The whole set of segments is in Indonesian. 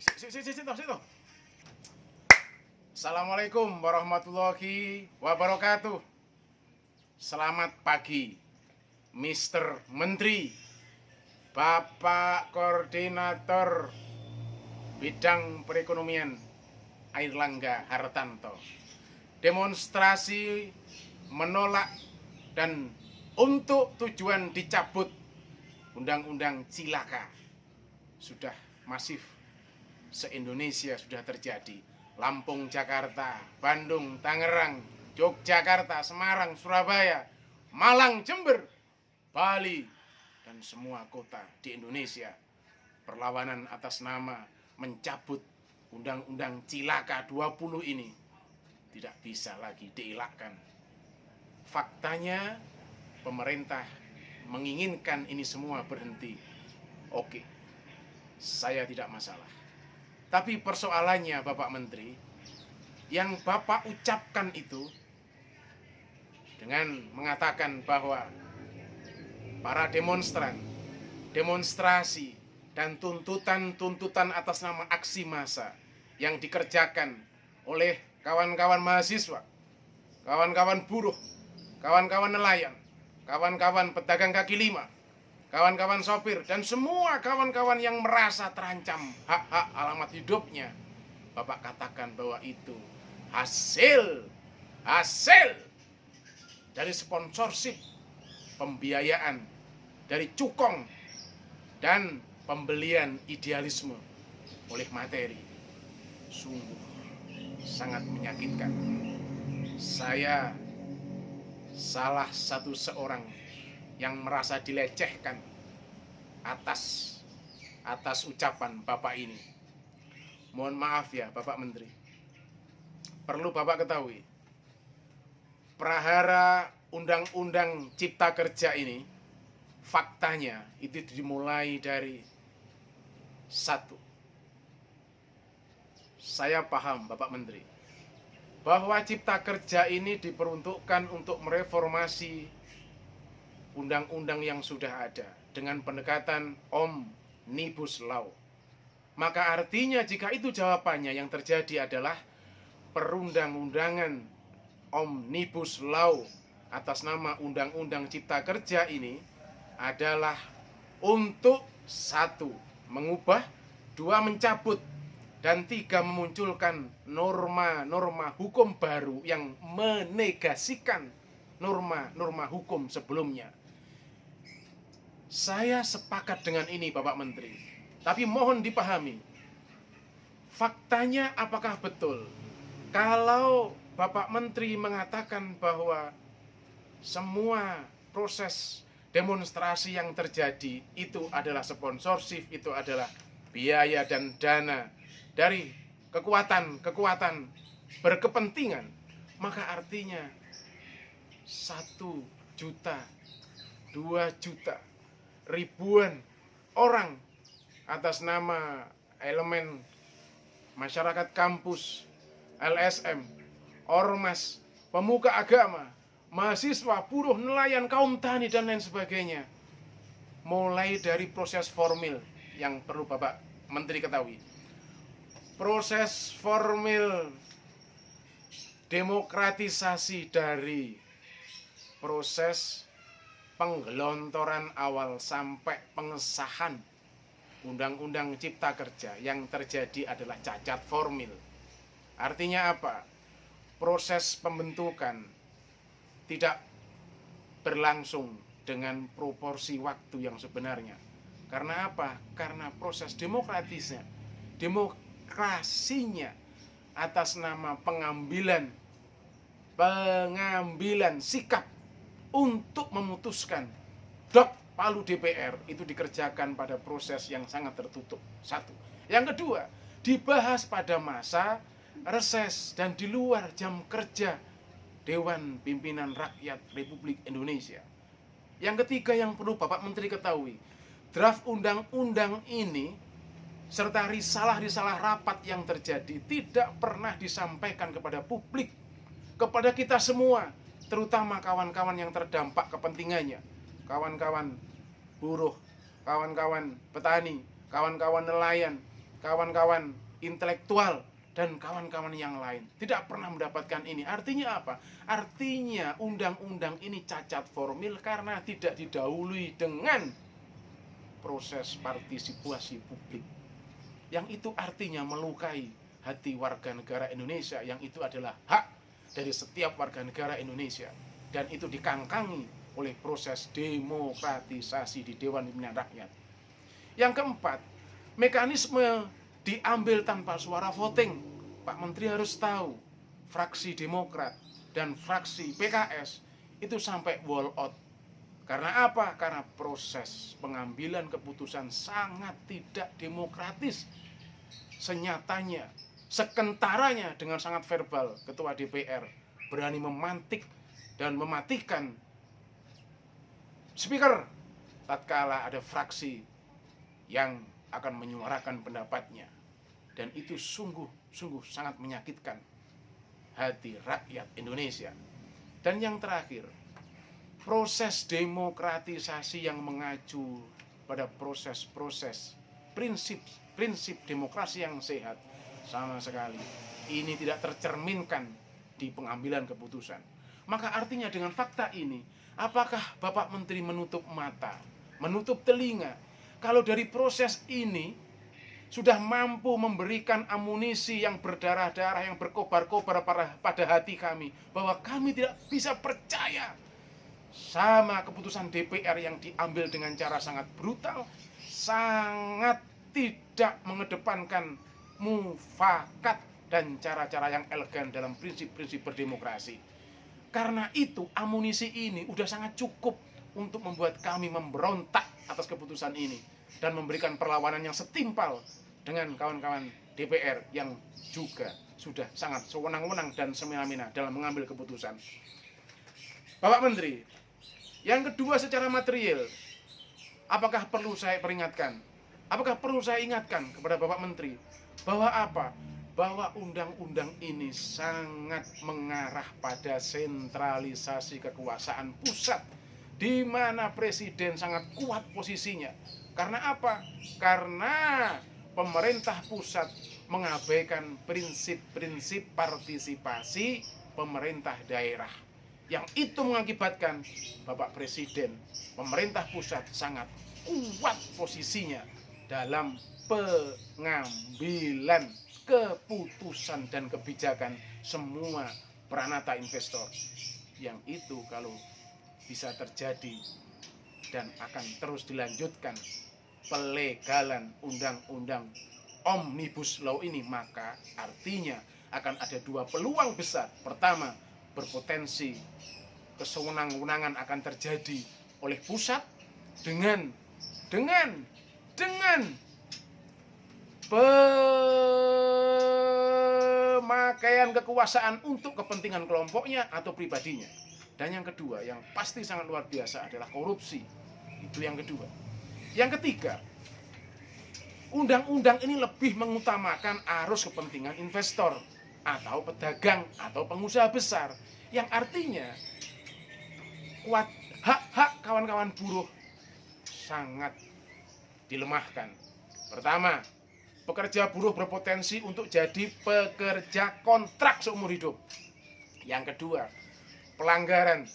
Situ. Assalamualaikum warahmatullahi wabarakatuh. Selamat pagi, Mr. Menteri, Bapak Koordinator Bidang Perekonomian Airlangga Hartanto. Demonstrasi menolak dan untuk tujuan dicabut Undang-Undang Cilaka sudah masif se-Indonesia sudah terjadi. Lampung, Jakarta, Bandung, Tangerang, Yogyakarta, Semarang, Surabaya, Malang, Jember, Bali, dan semua kota di Indonesia. Perlawanan atas nama mencabut Undang-Undang Cilaka 20 ini tidak bisa lagi dielakkan. Faktanya pemerintah menginginkan ini semua berhenti. Oke, saya tidak masalah. Tapi persoalannya Bapak Menteri, yang Bapak ucapkan itu dengan mengatakan bahwa para demonstran, demonstrasi, dan tuntutan atas nama aksi massa yang dikerjakan oleh kawan-kawan mahasiswa, kawan-kawan buruh, kawan-kawan nelayan, kawan-kawan pedagang kaki lima, kawan-kawan sopir, dan semua kawan-kawan yang merasa terancam hak-hak alamat hidupnya, Bapak katakan bahwa itu hasil dari sponsorship, pembiayaan dari cukong dan pembelian idealisme oleh materi. Sungguh sangat menyakitkan. Saya salah satu seorang yang merasa dilecehkan atas ucapan Bapak ini. Mohon maaf ya Bapak Menteri. Perlu Bapak ketahui, prahara Undang-Undang Cipta Kerja ini faktanya itu dimulai dari satu. Saya paham Bapak Menteri bahwa Cipta Kerja ini diperuntukkan untuk mereformasi undang-undang yang sudah ada dengan pendekatan Omnibus Law. Maka artinya jika itu jawabannya, yang terjadi adalah perundang-undangan Omnibus Law atas nama Undang-Undang Cipta Kerja ini adalah untuk satu, mengubah, dua, mencabut, dan tiga, memunculkan norma-norma hukum baru yang menegasikan norma-norma hukum sebelumnya. Saya sepakat dengan ini Bapak Menteri. Tapi mohon dipahami, faktanya apakah betul kalau Bapak Menteri mengatakan bahwa semua proses demonstrasi yang terjadi itu adalah sponsorship, itu adalah biaya dan dana dari kekuatan berkepentingan, maka artinya 1 juta, 2 juta, ribuan orang atas nama elemen masyarakat kampus, LSM, ormas, pemuka agama, mahasiswa, buruh, nelayan, kaum tani, dan lain sebagainya. Mulai dari proses formil yang perlu Bapak Menteri ketahui. Proses formil demokratisasi dari proses penggelontoran awal sampai pengesahan Undang-Undang Cipta Kerja yang terjadi adalah cacat formil. Artinya apa? Proses pembentukan tidak berlangsung dengan proporsi waktu yang sebenarnya. Karena apa? Karena proses demokrasinya atas nama pengambilan sikap untuk memutuskan dok palu DPR itu dikerjakan pada proses yang sangat tertutup. Satu. Yang kedua, dibahas pada masa reses dan di luar jam kerja Dewan Pimpinan Rakyat Republik Indonesia. Yang ketiga yang perlu Bapak Menteri ketahui, draft undang-undang ini serta risalah-risalah rapat yang terjadi tidak pernah disampaikan kepada publik, kepada kita semua, terutama kawan-kawan yang terdampak kepentingannya, kawan-kawan buruh, kawan-kawan petani, kawan-kawan nelayan, kawan-kawan intelektual dan kawan-kawan yang lain tidak pernah mendapatkan ini. Artinya apa? Artinya undang-undang ini cacat formil karena tidak didahului dengan proses partisipasi publik. Yang itu artinya melukai hati warga negara Indonesia, yang itu adalah hak dari setiap warga negara Indonesia. Dan itu dikangkangi oleh proses demokratisasi di Dewan Pimpinan Rakyat. Yang keempat, mekanisme diambil tanpa suara voting. Pak Menteri harus tahu, fraksi Demokrat dan fraksi PKS itu sampai wall out. Karena apa? Karena proses pengambilan keputusan sangat tidak demokratis. Senyatanya, sekentaranya dengan sangat verbal, Ketua DPR berani memantik dan mematikan speaker tatkala ada fraksi yang akan menyuarakan pendapatnya. Dan itu sungguh sangat menyakitkan hati rakyat Indonesia. Dan yang terakhir, proses demokratisasi yang mengacu pada proses-proses prinsip demokrasi yang sehat sama sekali ini tidak tercerminkan di pengambilan keputusan. Maka artinya dengan fakta ini, apakah Bapak Menteri menutup mata, menutup telinga kalau dari proses ini sudah mampu memberikan amunisi yang berdarah-darah, yang berkobar-kobar pada hati kami, bahwa kami tidak bisa percaya sama keputusan DPR yang diambil dengan cara sangat brutal, sangat tidak mengedepankan mufakat dan cara-cara yang elegan dalam prinsip-prinsip berdemokrasi. Karena itu amunisi ini udah sangat cukup untuk membuat kami memberontak atas keputusan ini dan memberikan perlawanan yang setimpal dengan kawan-kawan DPR yang juga sudah sangat sewenang-wenang dan semena-mena dalam mengambil keputusan. Bapak Menteri, yang kedua secara material, apakah perlu saya peringatkan? Apakah perlu saya ingatkan kepada Bapak Menteri bahwa apa? Bahwa undang-undang ini sangat mengarah pada sentralisasi kekuasaan pusat, di mana presiden sangat kuat posisinya. Karena apa? Karena pemerintah pusat mengabaikan prinsip-prinsip partisipasi pemerintah daerah. Yang itu mengakibatkan Bapak Presiden, pemerintah pusat sangat kuat posisinya dalam pengambilan keputusan dan kebijakan semua peranata investor. Yang itu kalau bisa terjadi dan akan terus dilanjutkan pelegalan undang-undang Omnibus Law ini, maka artinya akan ada dua peluang besar. Pertama, berpotensi kesewenang-wenangan akan terjadi oleh pusat dengan pemakaian kekuasaan untuk kepentingan kelompoknya atau pribadinya. Dan yang kedua, yang pasti sangat luar biasa adalah korupsi. Itu yang kedua. Yang ketiga, undang-undang ini lebih mengutamakan arus kepentingan investor atau pedagang atau pengusaha besar, yang artinya kuat hak-hak kawan-kawan buruh sangat dilemahkan. Pertama, pekerja buruh berpotensi untuk jadi pekerja kontrak seumur hidup. Yang kedua, pelanggaran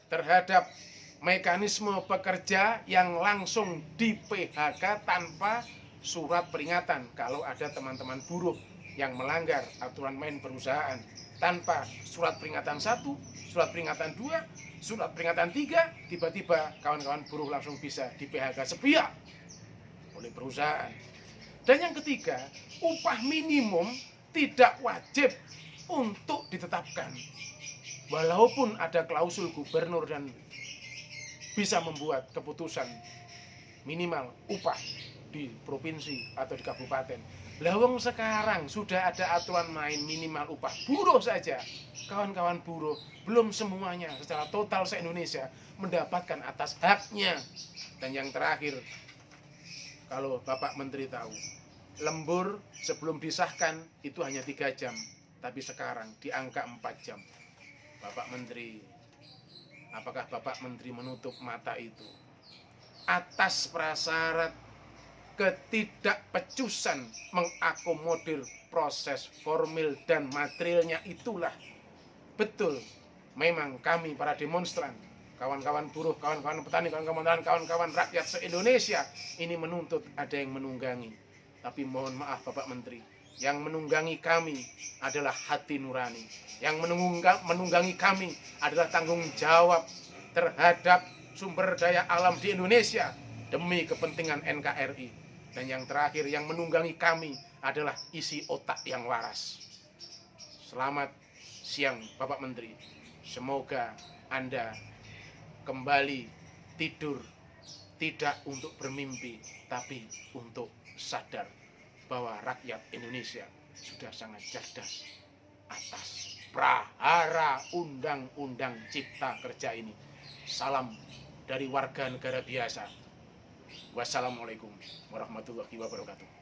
terhadap mekanisme pekerja yang langsung di PHK tanpa surat peringatan. Kalau ada teman-teman buruh yang melanggar aturan main perusahaan tanpa surat peringatan 1, surat peringatan 2, surat peringatan 3, tiba-tiba kawan-kawan buruh langsung bisa di PHK sepihak oleh perusahaan. Dan yang ketiga, upah minimum tidak wajib untuk ditetapkan, walaupun ada klausul gubernur dan bisa membuat keputusan minimal upah di provinsi atau di kabupaten. Lawang sekarang sudah ada aturan main minimal upah buruh saja. Kawan-kawan buruh belum semuanya secara total se-Indonesia mendapatkan atas haknya. Dan yang terakhir, kalau Bapak Menteri tahu, lembur sebelum disahkan itu hanya 3 jam, tapi sekarang di angka 4 jam. Bapak Menteri, apakah Bapak Menteri menutup mata itu? Atas prasyarat ketidakpecusan mengakomodir proses formil dan materialnya itulah betul memang kami para demonstran, kawan-kawan buruh, kawan-kawan petani, kawan-kawan rakyat se-Indonesia ini menuntut ada yang menunggangi. Tapi mohon maaf Bapak Menteri, yang menunggangi kami adalah hati nurani. Yang menunggangi kami adalah tanggung jawab terhadap sumber daya alam di Indonesia demi kepentingan NKRI. Dan yang terakhir, yang menunggangi kami adalah isi otak yang waras. Selamat siang Bapak Menteri. Semoga Anda kembali tidur tidak untuk bermimpi, tapi untuk sadar bahwa rakyat Indonesia sudah sangat cerdas atas prahara Undang-Undang Cipta Kerja ini. Salam dari warga negara biasa. Wassalamualaikum warahmatullahi wabarakatuh.